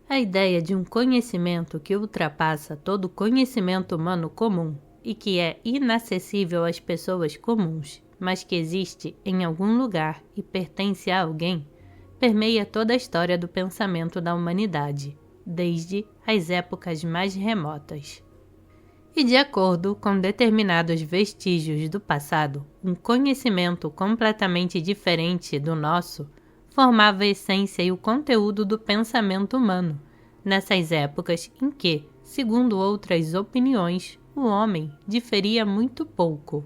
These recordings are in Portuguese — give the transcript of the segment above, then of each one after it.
A ideia de um conhecimento que ultrapassa todo conhecimento humano comum e que é inacessível às pessoas comuns, mas que existe em algum lugar e pertence a alguém, permeia toda a história do pensamento da humanidade, desde as épocas mais remotas. E de acordo com determinados vestígios do passado, um conhecimento completamente diferente do nosso formava a essência e o conteúdo do pensamento humano, nessas épocas em que, segundo outras opiniões, o homem diferia muito pouco,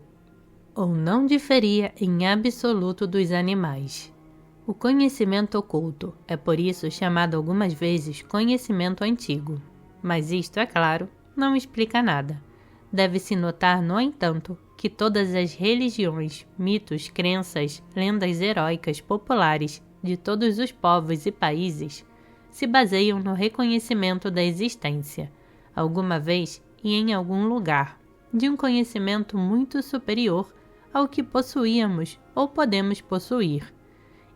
ou não diferia em absoluto dos animais. O conhecimento oculto é por isso chamado algumas vezes conhecimento antigo, mas isto, é claro, não explica nada. Deve-se notar, no entanto, que todas as religiões, mitos, crenças, lendas heróicas populares de todos os povos e países se baseiam no reconhecimento da existência, alguma vez e em algum lugar, de um conhecimento muito superior ao que possuíamos ou podemos possuir.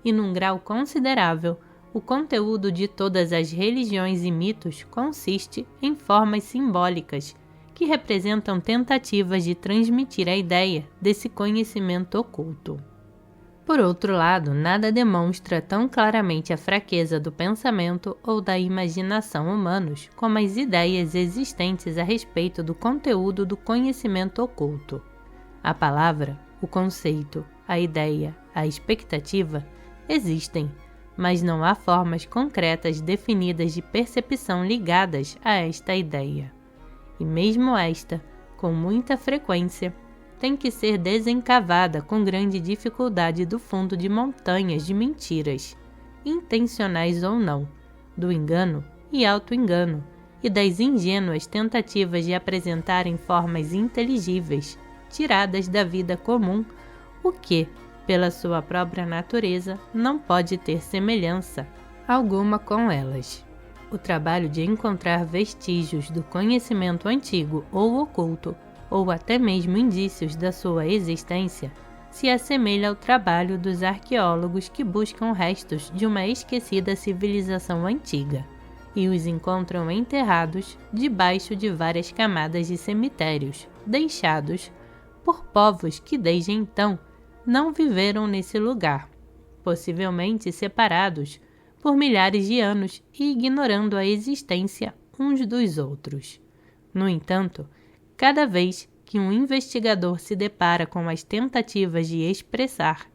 E num grau considerável, o conteúdo de todas as religiões e mitos consiste em formas simbólicas que representam tentativas de transmitir a ideia desse conhecimento oculto. Por outro lado, nada demonstra tão claramente a fraqueza do pensamento ou da imaginação humanos como as ideias existentes a respeito do conteúdo do conhecimento oculto. A palavra, o conceito, a ideia, a expectativa existem, mas não há formas concretas definidas de percepção ligadas a esta ideia. E mesmo esta, com muita frequência, tem que ser desencavada com grande dificuldade do fundo de montanhas de mentiras, intencionais ou não, do engano e auto-engano, e das ingênuas tentativas de apresentarem formas inteligíveis, tiradas da vida comum, o que, pela sua própria natureza, não pode ter semelhança alguma com elas. O trabalho de encontrar vestígios do conhecimento antigo ou oculto, ou até mesmo indícios da sua existência, se assemelha ao trabalho dos arqueólogos que buscam restos de uma esquecida civilização antiga, e os encontram enterrados debaixo de várias camadas de cemitérios, deixados por povos que desde então não viveram nesse lugar, possivelmente separados por milhares de anos e ignorando a existência uns dos outros. No entanto, cada vez que um investigador se depara com as tentativas de expressar,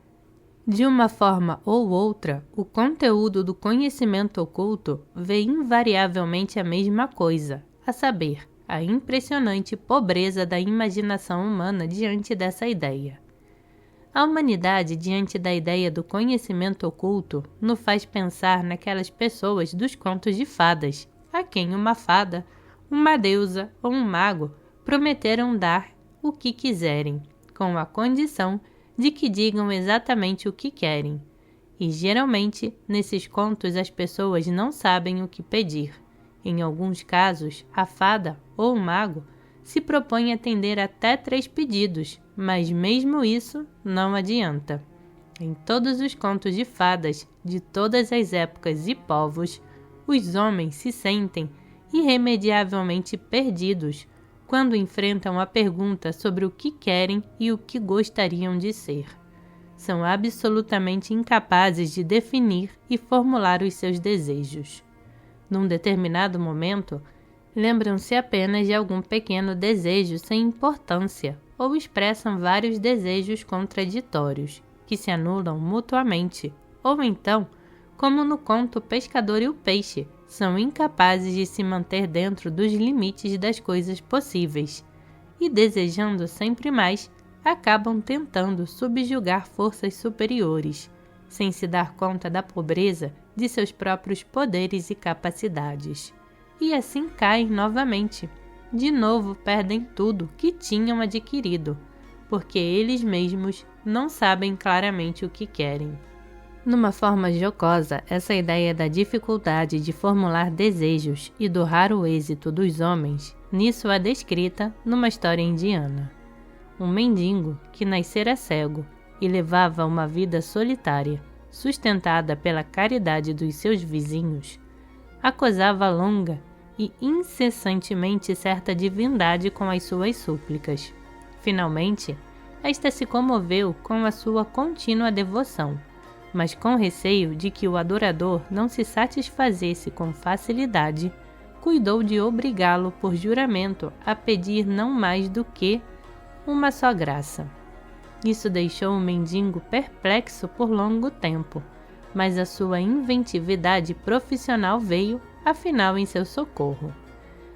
de uma forma ou outra, o conteúdo do conhecimento oculto, vê invariavelmente a mesma coisa, a saber, a impressionante pobreza da imaginação humana diante dessa ideia. A humanidade, diante da ideia do conhecimento oculto, nos faz pensar naquelas pessoas dos contos de fadas, a quem uma fada, uma deusa ou um mago prometeram dar o que quiserem, com a condição de que digam exatamente o que querem. E geralmente, nesses contos, as pessoas não sabem o que pedir. Em alguns casos, a fada ou o mago se propõe a atender até 3 pedidos, mas mesmo isso não adianta. Em todos os contos de fadas de todas as épocas e povos, os homens se sentem irremediavelmente perdidos quando enfrentam a pergunta sobre o que querem e o que gostariam de ser. São absolutamente incapazes de definir e formular os seus desejos. Num determinado momento, lembram-se apenas de algum pequeno desejo sem importância ou expressam vários desejos contraditórios, que se anulam mutuamente, ou então, como no conto O Pescador e o Peixe, são incapazes de se manter dentro dos limites das coisas possíveis, e desejando sempre mais, acabam tentando subjugar forças superiores, sem se dar conta da pobreza de seus próprios poderes e capacidades. E assim caem novamente. De novo perdem tudo que tinham adquirido, porque eles mesmos não sabem claramente o que querem. Numa forma jocosa, essa ideia da dificuldade de formular desejos e do raro êxito dos homens, nisso é descrita numa história indiana. Um mendigo que nascera cego e levava uma vida solitária, sustentada pela caridade dos seus vizinhos, acosava longa e incessantemente certa divindade com as suas súplicas. Finalmente, esta se comoveu com a sua contínua devoção, mas com receio de que o adorador não se satisfazesse com facilidade, cuidou de obrigá-lo por juramento a pedir não mais do que uma só graça. Isso deixou o mendigo perplexo por longo tempo, mas a sua inventividade profissional veio, afinal, em seu socorro.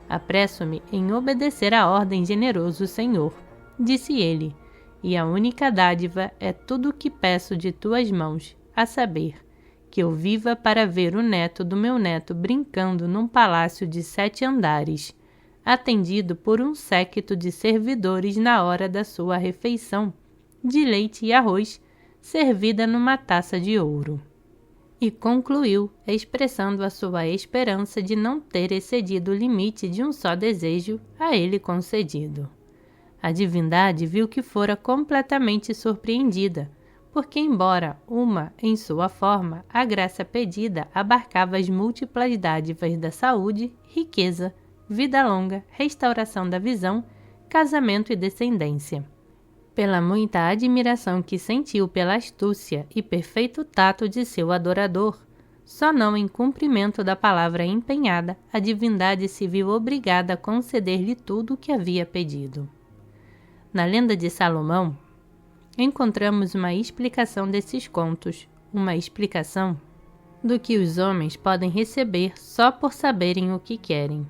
Apresso-me em obedecer à ordem, generoso senhor, disse ele, e a única dádiva é tudo o que peço de tuas mãos, a saber, que eu viva para ver o neto do meu neto brincando num palácio de 7 andares, atendido por um séquito de servidores na hora da sua refeição, de leite e arroz, servida numa taça de ouro. E concluiu, expressando a sua esperança de não ter excedido o limite de um só desejo a ele concedido. A divindade viu que fora completamente surpreendida, porque embora em sua forma, a graça pedida abarcava as múltiplas dádivas da saúde, riqueza, vida longa, restauração da visão, casamento e descendência. Pela muita admiração que sentiu pela astúcia e perfeito tato de seu adorador, só não em cumprimento da palavra empenhada, a divindade se viu obrigada a conceder-lhe tudo o que havia pedido. Na lenda de Salomão, encontramos uma explicação desses contos, uma explicação do que os homens podem receber só por saberem o que querem.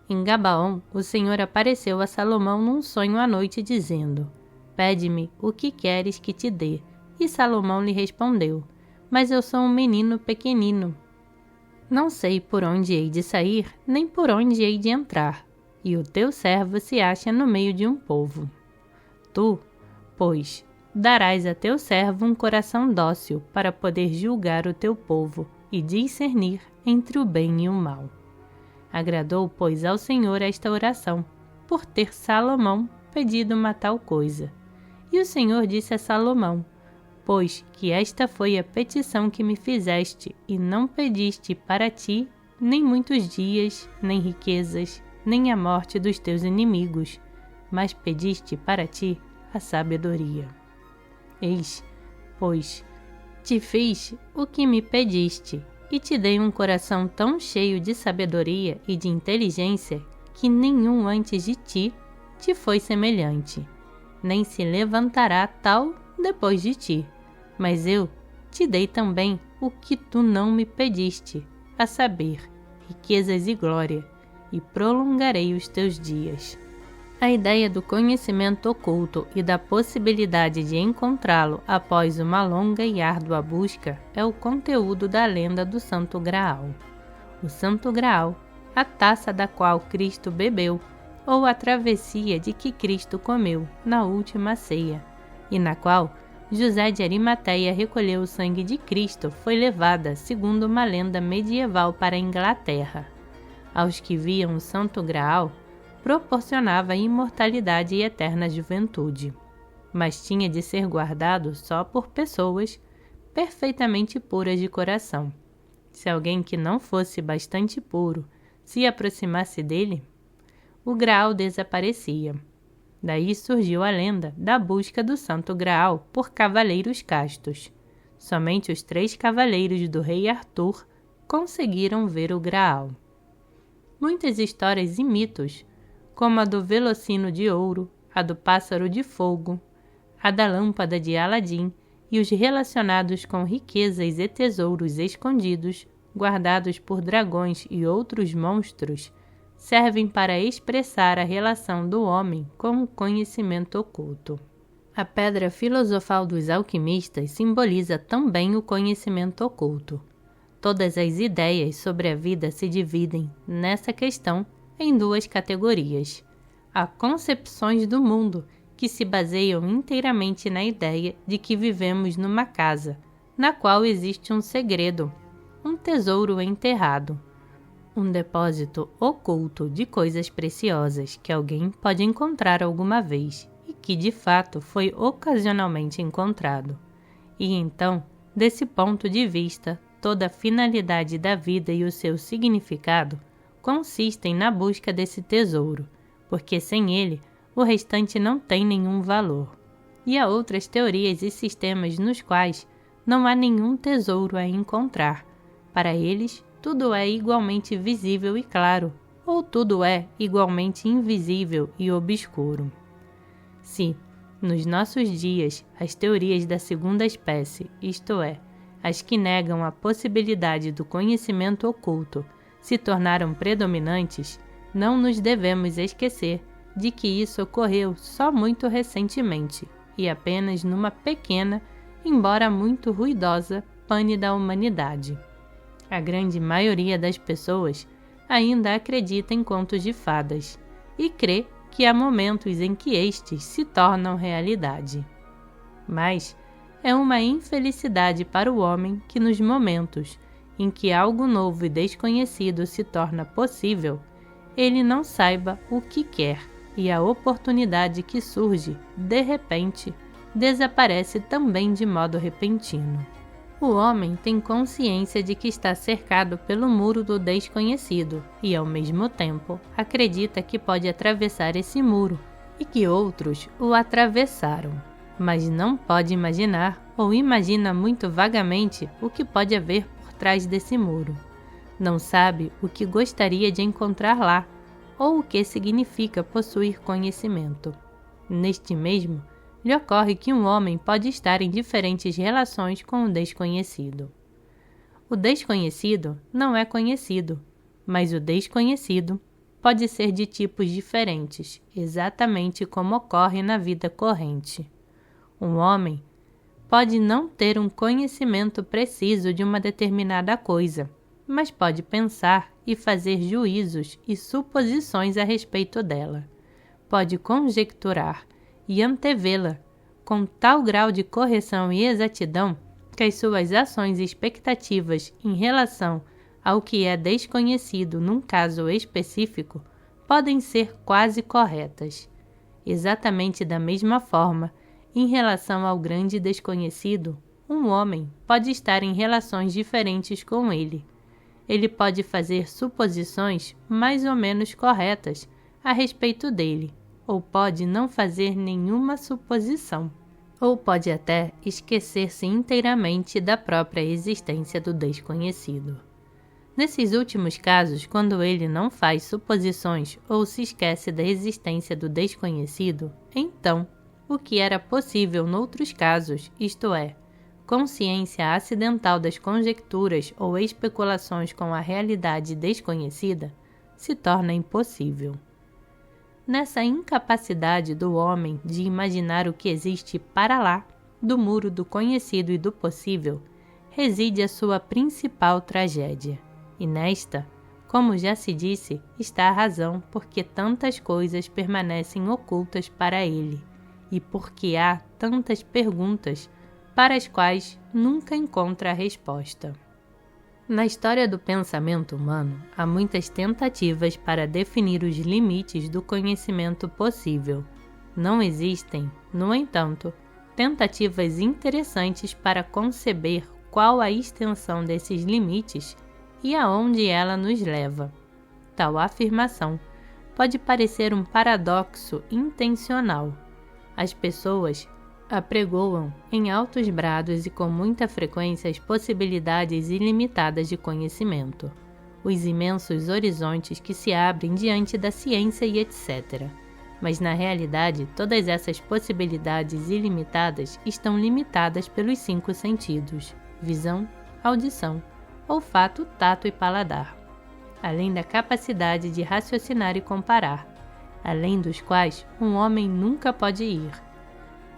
Em Gabaon, o Senhor apareceu a Salomão num sonho à noite, dizendo: Pede-me o que queres que te dê. E Salomão lhe respondeu: Mas eu sou um menino pequenino. Não sei por onde hei de sair, nem por onde hei de entrar, e o teu servo se acha no meio de um povo. Tu, pois, darás a teu servo um coração dócil para poder julgar o teu povo e discernir entre o bem e o mal. Agradou, pois, ao Senhor esta oração, por ter Salomão pedido uma tal coisa. E o Senhor disse a Salomão: Pois que esta foi a petição que me fizeste, e não pediste para ti nem muitos dias, nem riquezas, nem a morte dos teus inimigos, mas pediste para ti a sabedoria. Eis, pois, te fiz o que me pediste, e te dei um coração tão cheio de sabedoria e de inteligência, que nenhum antes de ti te foi semelhante, nem se levantará tal depois de ti. Mas eu te dei também o que tu não me pediste, a saber, riquezas e glória, e prolongarei os teus dias. A ideia do conhecimento oculto e da possibilidade de encontrá-lo após uma longa e árdua busca é o conteúdo da lenda do Santo Graal. O Santo Graal, a taça da qual Cristo bebeu, ou a travessia de que Cristo comeu na última ceia, e na qual José de Arimateia recolheu o sangue de Cristo, foi levada, segundo uma lenda medieval, para a Inglaterra. Aos que viam o Santo Graal, proporcionava imortalidade e eterna juventude, mas tinha de ser guardado só por pessoas perfeitamente puras de coração. Se alguém que não fosse bastante puro se aproximasse dele, o Graal desaparecia. Daí surgiu a lenda da busca do Santo Graal por cavaleiros castos. Somente os 3 cavaleiros do rei Arthur conseguiram ver o Graal. Muitas histórias e mitos, como a do Velocino de Ouro, a do Pássaro de Fogo, a da Lâmpada de Aladim e os relacionados com riquezas e tesouros escondidos, guardados por dragões e outros monstros, servem para expressar a relação do homem com o conhecimento oculto. A pedra filosofal dos alquimistas simboliza também o conhecimento oculto. Todas as ideias sobre a vida se dividem, nessa questão, em 2 categorias. Há concepções do mundo que se baseiam inteiramente na ideia de que vivemos numa casa, na qual existe um segredo, um tesouro enterrado, um depósito oculto de coisas preciosas que alguém pode encontrar alguma vez e que de fato foi ocasionalmente encontrado. E então, desse ponto de vista, toda a finalidade da vida e o seu significado consistem na busca desse tesouro, porque sem ele, o restante não tem nenhum valor. E há outras teorias e sistemas nos quais não há nenhum tesouro a encontrar. Para eles, tudo é igualmente visível e claro, ou tudo é igualmente invisível e obscuro. Se, nos nossos dias, as teorias da segunda espécie, isto é, as que negam a possibilidade do conhecimento oculto, se tornaram predominantes, não nos devemos esquecer de que isso ocorreu só muito recentemente e apenas numa pequena, embora muito ruidosa, pane da humanidade. A grande maioria das pessoas ainda acredita em contos de fadas e crê que há momentos em que estes se tornam realidade. Mas é uma infelicidade para o homem que nos momentos em que algo novo e desconhecido se torna possível, ele não saiba o que quer e a oportunidade que surge, de repente, desaparece também de modo repentino. O homem tem consciência de que está cercado pelo muro do desconhecido e, ao mesmo tempo, acredita que pode atravessar esse muro e que outros o atravessaram, mas não pode imaginar ou imagina muito vagamente o que pode haver por trás desse muro. Não sabe o que gostaria de encontrar lá ou o que significa possuir conhecimento. Neste mesmo, lhe ocorre que um homem pode estar em diferentes relações com o desconhecido. O desconhecido não é conhecido, mas o desconhecido pode ser de tipos diferentes, exatamente como ocorre na vida corrente. Um homem pode não ter um conhecimento preciso de uma determinada coisa, mas pode pensar e fazer juízos e suposições a respeito dela. Pode conjecturar e antevê-la com tal grau de correção e exatidão que as suas ações e expectativas em relação ao que é desconhecido num caso específico podem ser quase corretas. Exatamente da mesma forma, em relação ao grande desconhecido, um homem pode estar em relações diferentes com ele. Ele pode fazer suposições mais ou menos corretas a respeito dele, ou pode não fazer nenhuma suposição, ou pode até esquecer-se inteiramente da própria existência do desconhecido. Nesses últimos casos, quando ele não faz suposições ou se esquece da existência do desconhecido, então, o que era possível noutros casos, isto é, consciência acidental das conjecturas ou especulações com a realidade desconhecida, se torna impossível. Nessa incapacidade do homem de imaginar o que existe para lá do muro do conhecido e do possível, reside a sua principal tragédia. E nesta, como já se disse, está a razão porque tantas coisas permanecem ocultas para ele, e porque há tantas perguntas para as quais nunca encontra a resposta. Na história do pensamento humano, há muitas tentativas para definir os limites do conhecimento possível. Não existem, no entanto, tentativas interessantes para conceber qual a extensão desses limites e aonde ela nos leva. Tal afirmação pode parecer um paradoxo intencional. As pessoas apregoam em altos brados e com muita frequência as possibilidades ilimitadas de conhecimento, os imensos horizontes que se abrem diante da ciência e etc. Mas na realidade, todas essas possibilidades ilimitadas estão limitadas pelos 5 sentidos: visão, audição, olfato, tato e paladar, além da capacidade de raciocinar e comparar, além dos quais um homem nunca pode ir.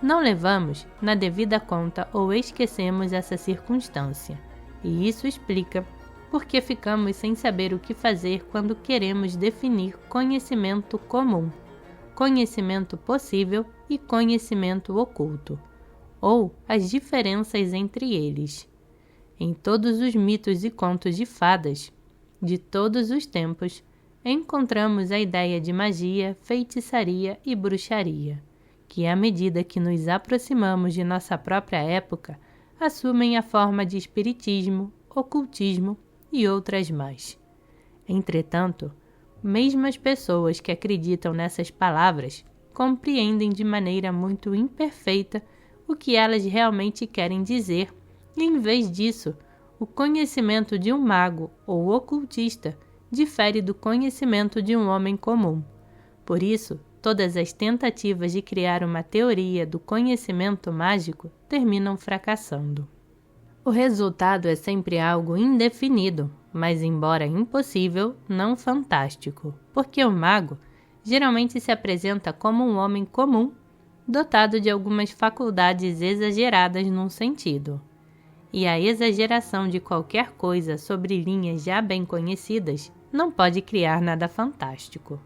Não levamos na devida conta ou esquecemos essa circunstância, e isso explica porque ficamos sem saber o que fazer quando queremos definir conhecimento comum, conhecimento possível e conhecimento oculto, ou as diferenças entre eles. Em todos os mitos e contos de fadas, de todos os tempos, encontramos a ideia de magia, feitiçaria e bruxaria, que à medida que nos aproximamos de nossa própria época, assumem a forma de espiritismo ocultismo e outras mais. Entretanto, mesmo as pessoas que acreditam nessas palavras compreendem de maneira muito imperfeita o que elas realmente querem dizer, e em vez disso, o conhecimento de um mago ou ocultista difere do conhecimento de um homem comum. Por isso, todas as tentativas de criar uma teoria do conhecimento mágico terminam fracassando. O resultado é sempre algo indefinido, mas embora impossível, não fantástico, porque o mago geralmente se apresenta como um homem comum, dotado de algumas faculdades exageradas num sentido. E a exageração de qualquer coisa sobre linhas já bem conhecidas não pode criar nada fantástico.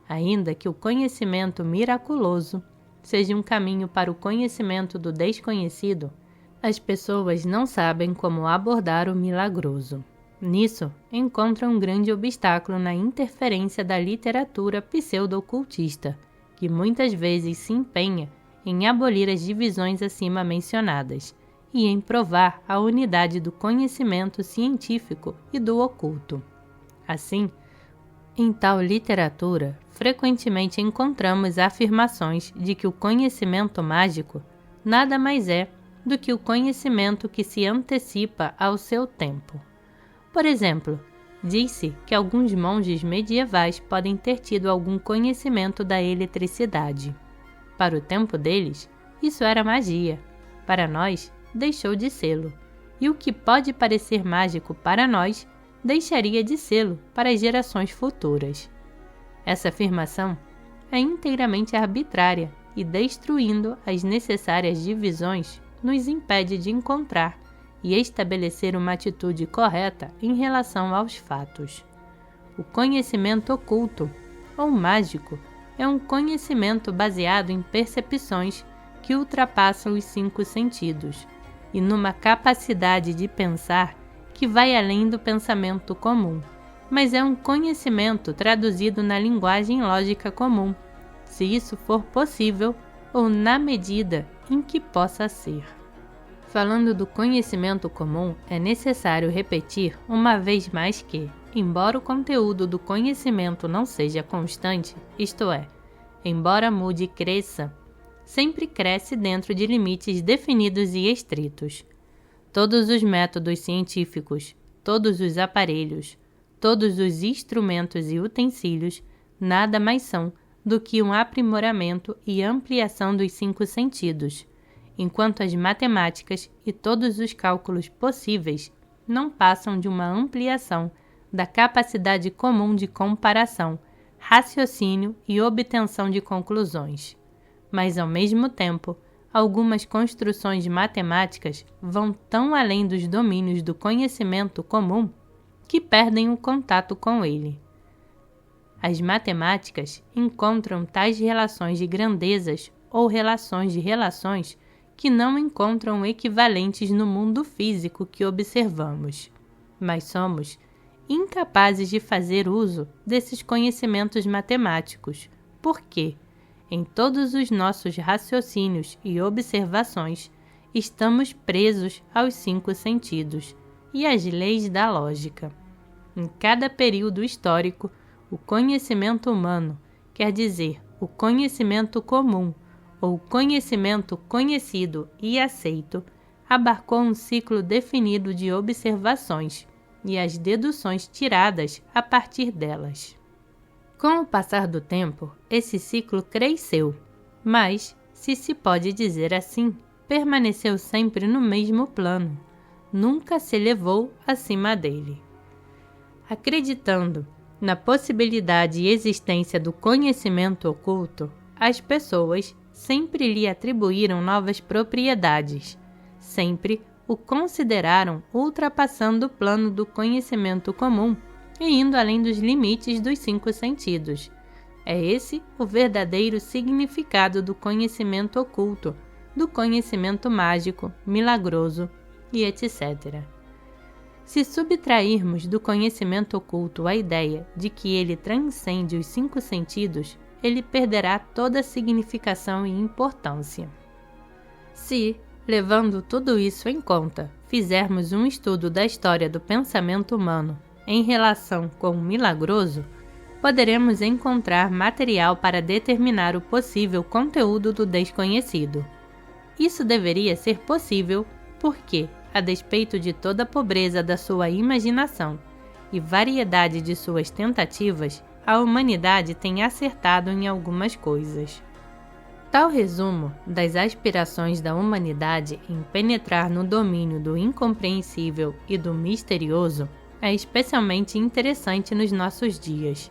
Ainda que o conhecimento miraculoso seja um caminho para o conhecimento do desconhecido, as pessoas não sabem como abordar o milagroso. Nisso, encontram um grande obstáculo na interferência da literatura pseudo-ocultista, que muitas vezes se empenha em abolir as divisões acima mencionadas e em provar a unidade do conhecimento científico e do oculto. Assim, em tal literatura, frequentemente encontramos afirmações de que o conhecimento mágico nada mais é do que o conhecimento que se antecipa ao seu tempo. Por exemplo, diz-se que alguns monges medievais podem ter tido algum conhecimento da eletricidade. Para o tempo deles, isso era magia. Para nós, deixou de sê-lo. E o que pode parecer mágico para nós, deixaria de sê-lo para as gerações futuras. Essa afirmação é inteiramente arbitrária e, destruindo as necessárias divisões, nos impede de encontrar e estabelecer uma atitude correta em relação aos fatos. O conhecimento oculto, ou mágico, é um conhecimento baseado em percepções que ultrapassam os 5 sentidos e numa capacidade de pensar que vai além do pensamento comum, mas é um conhecimento traduzido na linguagem lógica comum, se isso for possível ou na medida em que possa ser. Falando do conhecimento comum, é necessário repetir uma vez mais que, embora o conteúdo do conhecimento não seja constante, isto é, embora mude e cresça, sempre cresce dentro de limites definidos e estritos. Todos os métodos científicos, todos os aparelhos, todos os instrumentos e utensílios nada mais são do que um aprimoramento e ampliação dos 5 sentidos, enquanto as matemáticas e todos os cálculos possíveis não passam de uma ampliação da capacidade comum de comparação, raciocínio e obtenção de conclusões. Mas, ao mesmo tempo, algumas construções matemáticas vão tão além dos domínios do conhecimento comum que perdem o contato com ele. As matemáticas encontram tais relações de grandezas ou relações de relações que não encontram equivalentes no mundo físico que observamos. Mas somos incapazes de fazer uso desses conhecimentos matemáticos, porque, em todos os nossos raciocínios e observações, estamos presos aos 5 sentidos e às leis da lógica. Em cada período histórico, o conhecimento humano, quer dizer, o conhecimento comum, ou conhecimento conhecido e aceito, abarcou um ciclo definido de observações e as deduções tiradas a partir delas. Com o passar do tempo, esse ciclo cresceu, mas, se pode dizer assim, permaneceu sempre no mesmo plano, nunca se elevou acima dele. Acreditando na possibilidade e existência do conhecimento oculto, as pessoas sempre lhe atribuíram novas propriedades, sempre o consideraram ultrapassando o plano do conhecimento comum e indo além dos limites dos 5 sentidos. É esse o verdadeiro significado do conhecimento oculto, do conhecimento mágico, milagroso e etc. Se subtrairmos do conhecimento oculto a ideia de que ele transcende os 5 sentidos, ele perderá toda a significação e importância. Se, levando tudo isso em conta, fizermos um estudo da história do pensamento humano em relação com o milagroso, poderemos encontrar material para determinar o possível conteúdo do desconhecido. Isso deveria ser possível porque, a despeito de toda a pobreza da sua imaginação e variedade de suas tentativas, a humanidade tem acertado em algumas coisas. Tal resumo das aspirações da humanidade em penetrar no domínio do incompreensível e do misterioso é especialmente interessante nos nossos dias,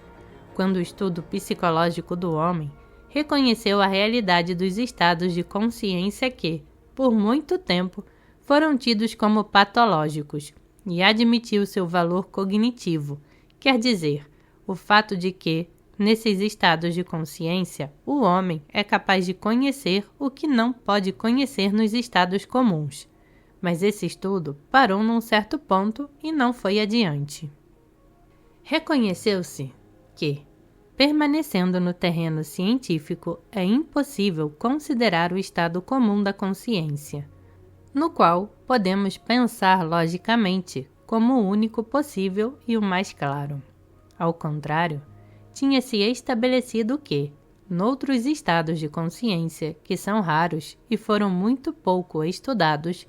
quando o estudo psicológico do homem reconheceu a realidade dos estados de consciência que, por muito tempo, foram tidos como patológicos e admitiu seu valor cognitivo, quer dizer, o fato de que, nesses estados de consciência, o homem é capaz de conhecer o que não pode conhecer nos estados comuns. Mas esse estudo parou num certo ponto e não foi adiante. Reconheceu-se que, permanecendo no terreno científico, é impossível considerar o estado comum da consciência, no qual podemos pensar logicamente como o único possível e o mais claro. Ao contrário, tinha-se estabelecido que, noutros estados de consciência, que são raros e foram muito pouco estudados,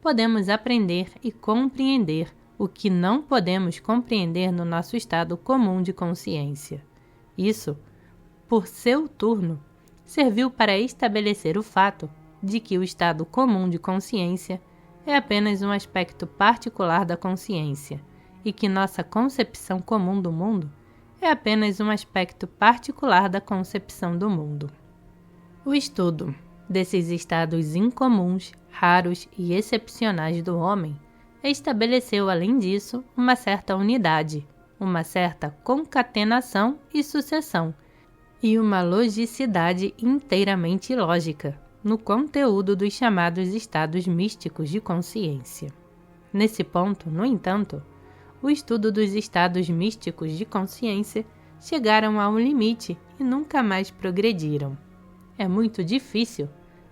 podemos aprender e compreender o que não podemos compreender no nosso estado comum de consciência. Isso, por seu turno, serviu para estabelecer o fato de que o estado comum de consciência é apenas um aspecto particular da consciência e que nossa concepção comum do mundo é apenas um aspecto particular da concepção do mundo. O estudo desses estados incomuns, raros e excepcionais do homem estabeleceu, além disso, uma certa unidade, uma certa concatenação e sucessão, e uma logicidade inteiramente lógica no conteúdo dos chamados estados místicos de consciência. Nesse ponto, no entanto, o estudo dos estados místicos de consciência chegaram a um limite e nunca mais progrediram. É muito difícil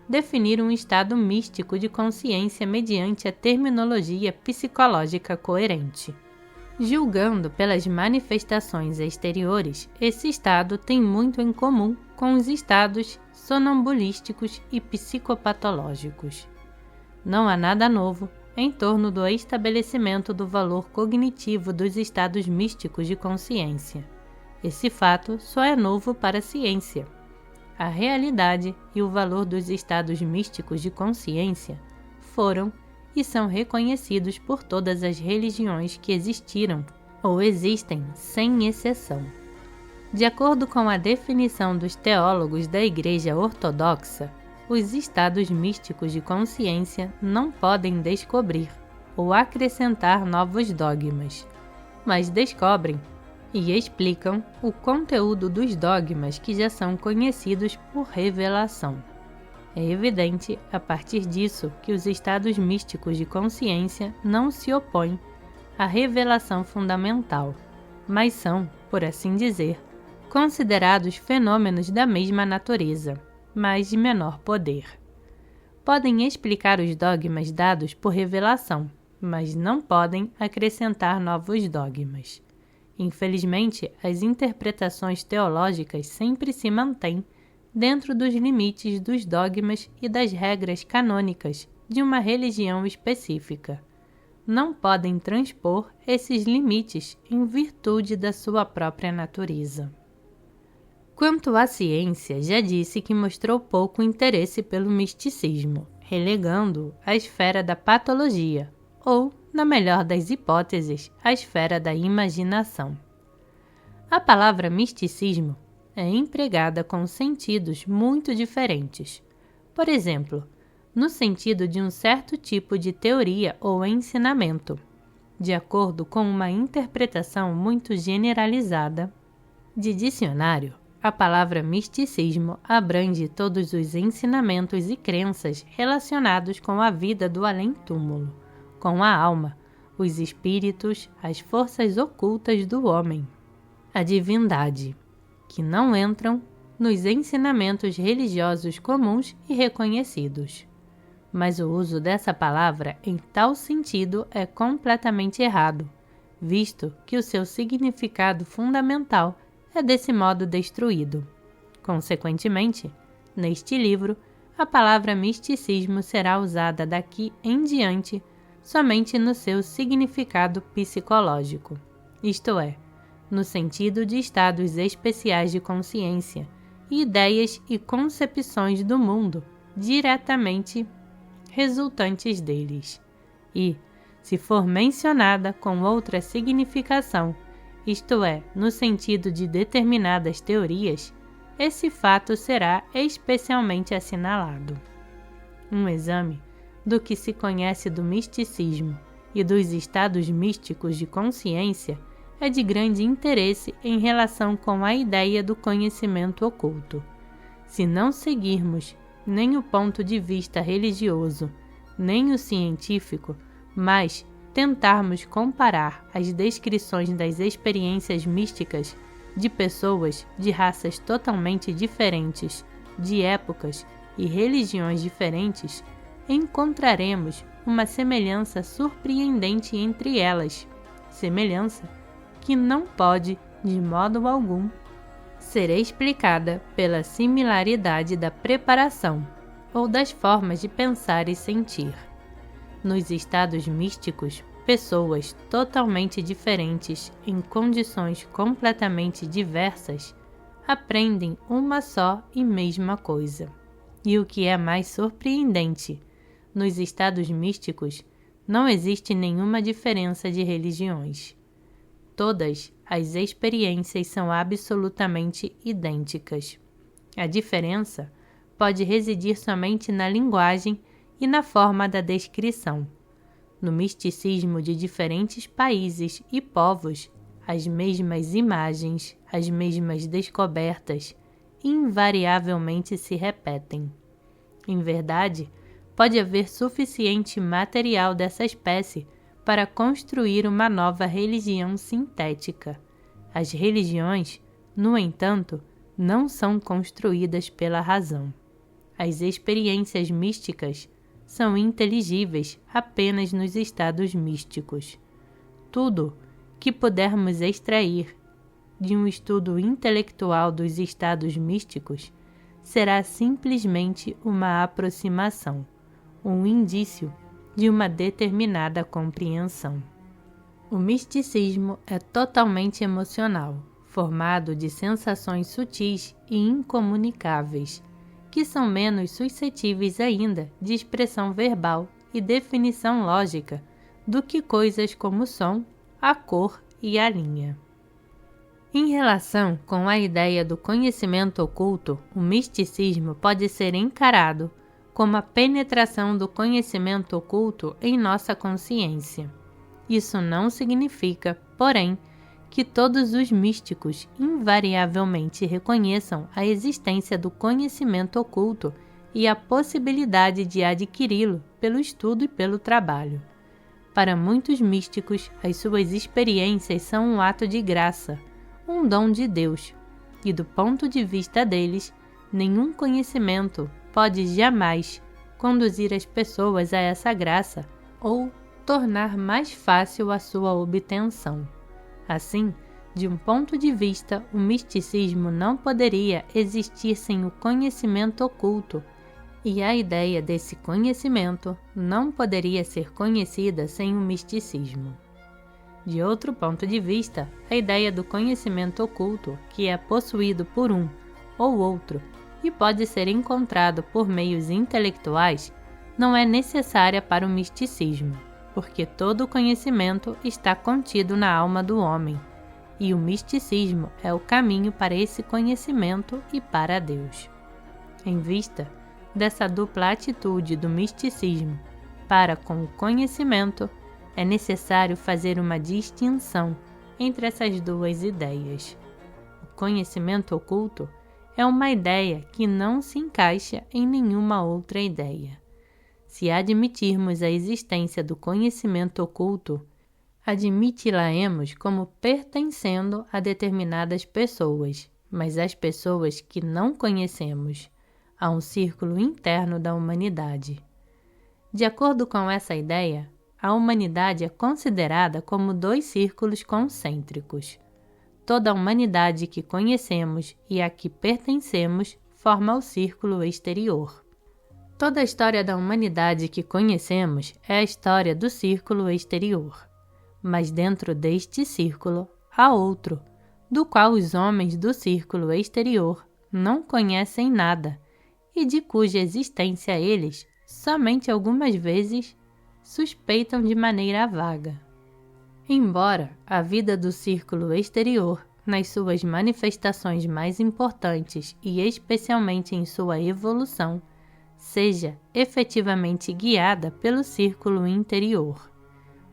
definir um estado místico de consciência mediante a terminologia psicológica coerente. Julgando pelas manifestações exteriores, esse estado tem muito em comum com os estados sonambulísticos e psicopatológicos. Não há nada novo em torno do estabelecimento do valor cognitivo dos estados místicos de consciência. Esse fato só é novo para a ciência. A realidade e o valor dos estados místicos de consciência foram e são reconhecidos por todas as religiões que existiram ou existem, sem exceção. De acordo com a definição dos teólogos da Igreja Ortodoxa, os estados místicos de consciência não podem descobrir ou acrescentar novos dogmas, mas descobrem e explicam o conteúdo dos dogmas que já são conhecidos por revelação. É evidente, a partir disso, que os estados místicos de consciência não se opõem à revelação fundamental, mas são, por assim dizer, considerados fenômenos da mesma natureza, mas de menor poder. Podem explicar os dogmas dados por revelação, mas não podem acrescentar novos dogmas. Infelizmente, as interpretações teológicas sempre se mantêm dentro dos limites dos dogmas e das regras canônicas de uma religião específica. Não podem transpor esses limites em virtude da sua própria natureza. Quanto à ciência, já disse que mostrou pouco interesse pelo misticismo, relegando-o à esfera da patologia, ou, na melhor das hipóteses, à esfera da imaginação. A palavra misticismo é empregada com sentidos muito diferentes. Por exemplo, no sentido de um certo tipo de teoria ou ensinamento, de acordo com uma interpretação muito generalizada de dicionário. A palavra misticismo abrange todos os ensinamentos e crenças relacionados com a vida do além-túmulo, com a alma, os espíritos, as forças ocultas do homem, a divindade, que não entram nos ensinamentos religiosos comuns e reconhecidos. mas o uso dessa palavra em tal sentido é completamente errado, visto que o seu significado fundamental é desse modo destruído. Consequentemente, neste livro, a palavra misticismo será usada daqui em diante somente no seu significado psicológico, isto é, no sentido de estados especiais de consciência e ideias e concepções do mundo diretamente resultantes deles. E, se for mencionada com outra significação, isto é, no sentido de determinadas teorias, esse fato será especialmente assinalado. Um exame do que se conhece do misticismo e dos estados místicos de consciência é de grande interesse em relação com a ideia do conhecimento oculto. Se não seguirmos nem o ponto de vista religioso, nem o científico, mas tentarmos comparar as descrições das experiências místicas de pessoas de raças totalmente diferentes, de épocas e religiões diferentes, encontraremos uma semelhança surpreendente entre elas, semelhança que não pode, de modo algum, ser explicada pela similaridade da preparação ou das formas de pensar e sentir. Nos estados místicos, pessoas totalmente diferentes, em condições completamente diversas, aprendem uma só e mesma coisa. E o que é mais surpreendente, nos estados místicos não existe nenhuma diferença de religiões. Todas as experiências são absolutamente idênticas. A diferença pode residir somente na linguagem e na forma da descrição. No misticismo de diferentes países e povos, as mesmas imagens, as mesmas descobertas, invariavelmente se repetem. Em verdade, pode haver suficiente material dessa espécie para construir uma nova religião sintética. As religiões, no entanto, não são construídas pela razão. As experiências místicas são inteligíveis apenas nos estados místicos. Tudo que pudermos extrair de um estudo intelectual dos estados místicos será simplesmente uma aproximação, um indício de uma determinada compreensão. O misticismo é totalmente emocional, formado de sensações sutis e incomunicáveis, que são menos suscetíveis ainda de expressão verbal e definição lógica do que coisas como o som, a cor e a linha. Em relação com a ideia do conhecimento oculto, o misticismo pode ser encarado como a penetração do conhecimento oculto em nossa consciência. Isso não significa, porém, que todos os místicos invariavelmente reconheçam a existência do conhecimento oculto e a possibilidade de adquiri-lo pelo estudo e pelo trabalho. Para muitos místicos, as suas experiências são um ato de graça, um dom de Deus, e do ponto de vista deles, nenhum conhecimento pode jamais conduzir as pessoas a essa graça ou tornar mais fácil a sua obtenção. Assim, de um ponto de vista, o misticismo não poderia existir sem o conhecimento oculto, e a ideia desse conhecimento não poderia ser conhecida sem o misticismo. De outro ponto de vista, a ideia do conhecimento oculto, que é possuído por um ou outro e pode ser encontrado por meios intelectuais, não é necessária para o misticismo, porque todo o conhecimento está contido na alma do homem, e o misticismo é o caminho para esse conhecimento e para Deus. Em vista dessa dupla atitude do misticismo para com o conhecimento, é necessário fazer uma distinção entre essas duas ideias. O conhecimento oculto é uma ideia que não se encaixa em nenhuma outra ideia. Se admitirmos a existência do conhecimento oculto, admiti-la-emos como pertencendo a determinadas pessoas, mas as pessoas que não conhecemos, a um círculo interno da humanidade. De acordo com essa ideia, a humanidade é considerada como 2 círculos concêntricos. Toda a humanidade que conhecemos e a que pertencemos forma o círculo exterior. Toda a história da humanidade que conhecemos é a história do círculo exterior. Mas dentro deste círculo há outro, do qual os homens do círculo exterior não conhecem nada e de cuja existência eles, somente algumas vezes, suspeitam de maneira vaga. Embora a vida do círculo exterior, nas suas manifestações mais importantes e especialmente em sua evolução, seja efetivamente guiada pelo círculo interior.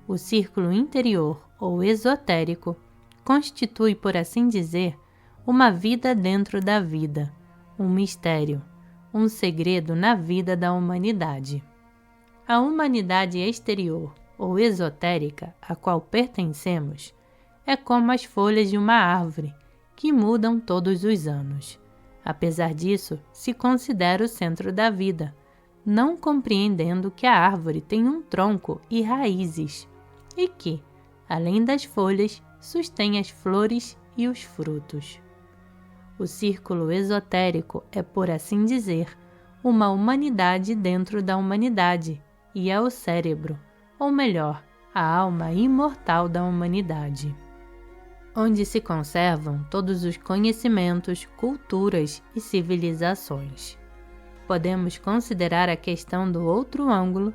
O círculo interior, ou esotérico, constitui, por assim dizer, uma vida dentro da vida, um mistério, um segredo na vida da humanidade. A humanidade exterior, ou esotérica, a qual pertencemos, é como as folhas de uma árvore, que mudam todos os anos. Apesar disso, se considera o centro da vida, não compreendendo que a árvore tem um tronco e raízes, e que, além das folhas, sustém as flores e os frutos. O círculo esotérico é, por assim dizer, uma humanidade dentro da humanidade, e é o cérebro, ou melhor, a alma imortal da humanidade, onde se conservam todos os conhecimentos, culturas e civilizações. Podemos considerar a questão do outro ângulo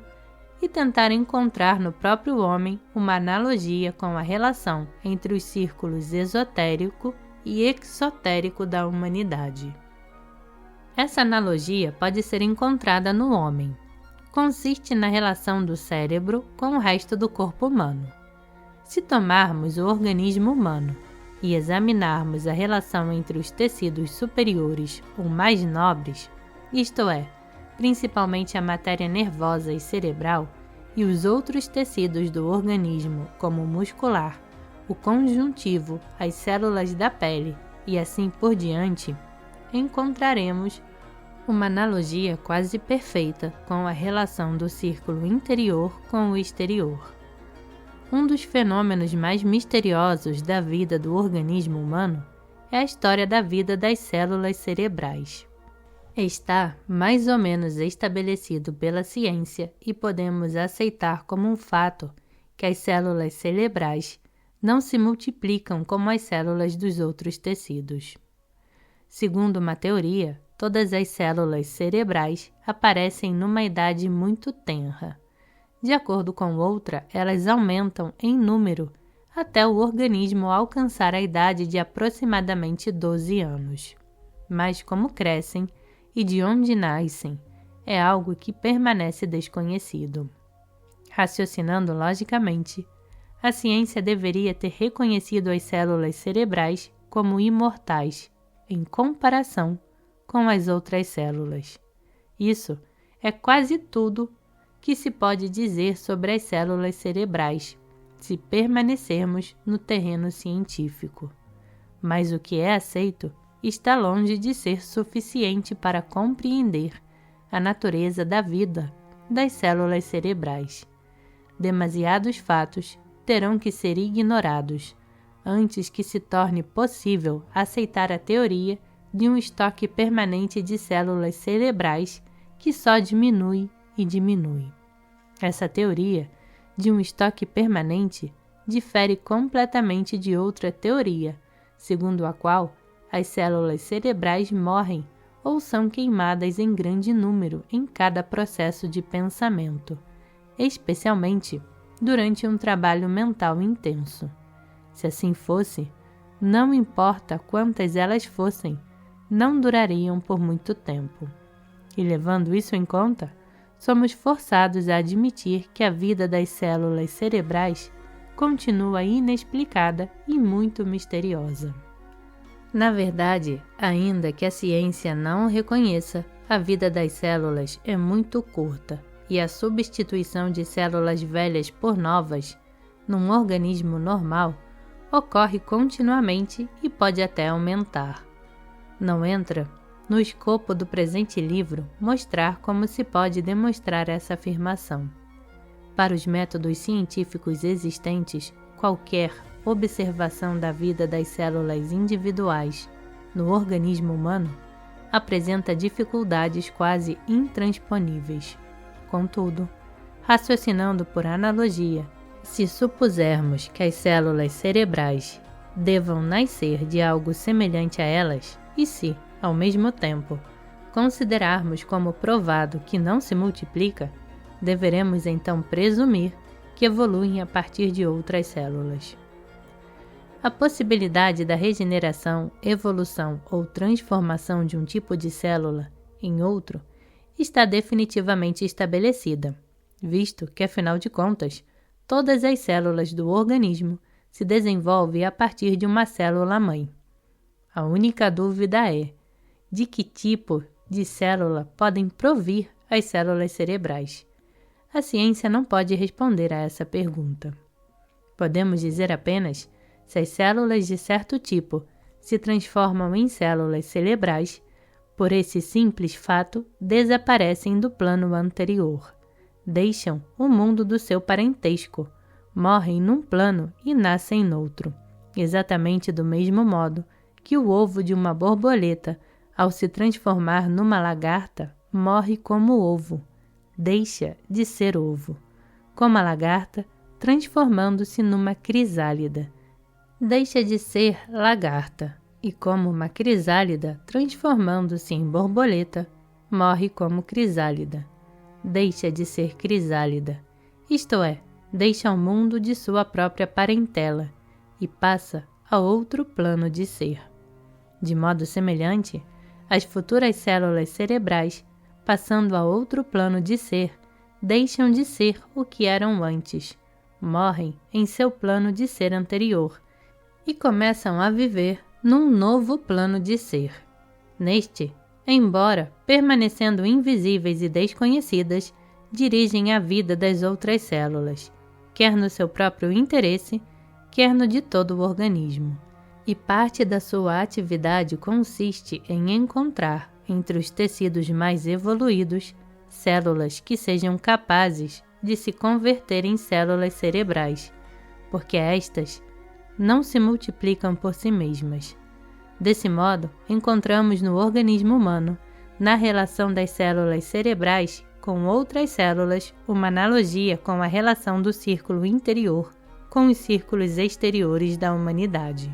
e tentar encontrar no próprio homem uma analogia com a relação entre os círculos esotérico e exotérico da humanidade. Essa analogia pode ser encontrada no homem. Consiste na relação do cérebro com o resto do corpo humano. Se tomarmos o organismo humano e examinarmos a relação entre os tecidos superiores ou mais nobres, isto é, principalmente a matéria nervosa e cerebral, e os outros tecidos do organismo, como o muscular, o conjuntivo, as células da pele e assim por diante, encontraremos uma analogia quase perfeita com a relação do círculo interior com o exterior. Um dos fenômenos mais misteriosos da vida do organismo humano é a história da vida das células cerebrais. Está mais ou menos estabelecido pela ciência e podemos aceitar como um fato que as células cerebrais não se multiplicam como as células dos outros tecidos. Segundo uma teoria, todas as células cerebrais aparecem numa idade muito tenra. De acordo com outra, elas aumentam em número até o organismo alcançar a idade de aproximadamente 12 anos. Mas como crescem e de onde nascem é algo que permanece desconhecido. Raciocinando logicamente, a ciência deveria ter reconhecido as células cerebrais como imortais em comparação com as outras células. Isso é quase tudo que se pode dizer sobre as células cerebrais, se permanecermos no terreno científico. Mas o que é aceito está longe de ser suficiente para compreender a natureza da vida das células cerebrais. Demasiados fatos terão que ser ignorados antes que se torne possível aceitar a teoria de um estoque permanente de células cerebrais que só diminui e diminui. Essa teoria de um estoque permanente difere completamente de outra teoria, segundo a qual as células cerebrais morrem ou são queimadas em grande número em cada processo de pensamento, especialmente durante um trabalho mental intenso. Se assim fosse, não importa quantas elas fossem, não durariam por muito tempo. E levando isso em conta, somos forçados a admitir que a vida das células cerebrais continua inexplicada e muito misteriosa. Na verdade, ainda que a ciência não o reconheça, a vida das células é muito curta e a substituição de células velhas por novas, num organismo normal, ocorre continuamente e pode até aumentar. Não entra no escopo do presente livro, mostrar como se pode demonstrar essa afirmação. Para os métodos científicos existentes, qualquer observação da vida das células individuais no organismo humano apresenta dificuldades quase intransponíveis. Contudo, raciocinando por analogia, se supusermos que as células cerebrais devam nascer de algo semelhante a elas, e se, ao mesmo tempo, considerarmos como provado que não se multiplica, deveremos então presumir que evoluem a partir de outras células. A possibilidade da regeneração, evolução ou transformação de um tipo de célula em outro está definitivamente estabelecida, visto que, afinal de contas, todas as células do organismo se desenvolvem a partir de uma célula-mãe. A única dúvida é de que tipo de célula podem provir as células cerebrais. A ciência não pode responder a essa pergunta. Podemos dizer apenas se as células de certo tipo se transformam em células cerebrais, por esse simples fato desaparecem do plano anterior, deixam o mundo do seu parentesco, morrem num plano e nascem noutro, exatamente do mesmo modo que o ovo de uma borboleta, ao se transformar numa lagarta, morre como ovo, deixa de ser ovo, como a lagarta transformando-se numa crisálida. Deixa de ser lagarta, e como uma crisálida transformando-se em borboleta, morre como crisálida. Deixa de ser crisálida, isto é, deixa o mundo de sua própria parentela e passa a outro plano de ser. De modo semelhante, as futuras células cerebrais, passando a outro plano de ser, deixam de ser o que eram antes, morrem em seu plano de ser anterior e começam a viver num novo plano de ser. Neste, embora permanecendo invisíveis e desconhecidas, dirigem a vida das outras células, quer no seu próprio interesse, quer no de todo o organismo. E parte da sua atividade consiste em encontrar, entre os tecidos mais evoluídos, células que sejam capazes de se converter em células cerebrais, porque estas não se multiplicam por si mesmas. Desse modo, encontramos no organismo humano, na relação das células cerebrais com outras células, uma analogia com a relação do círculo interior com os círculos exteriores da humanidade.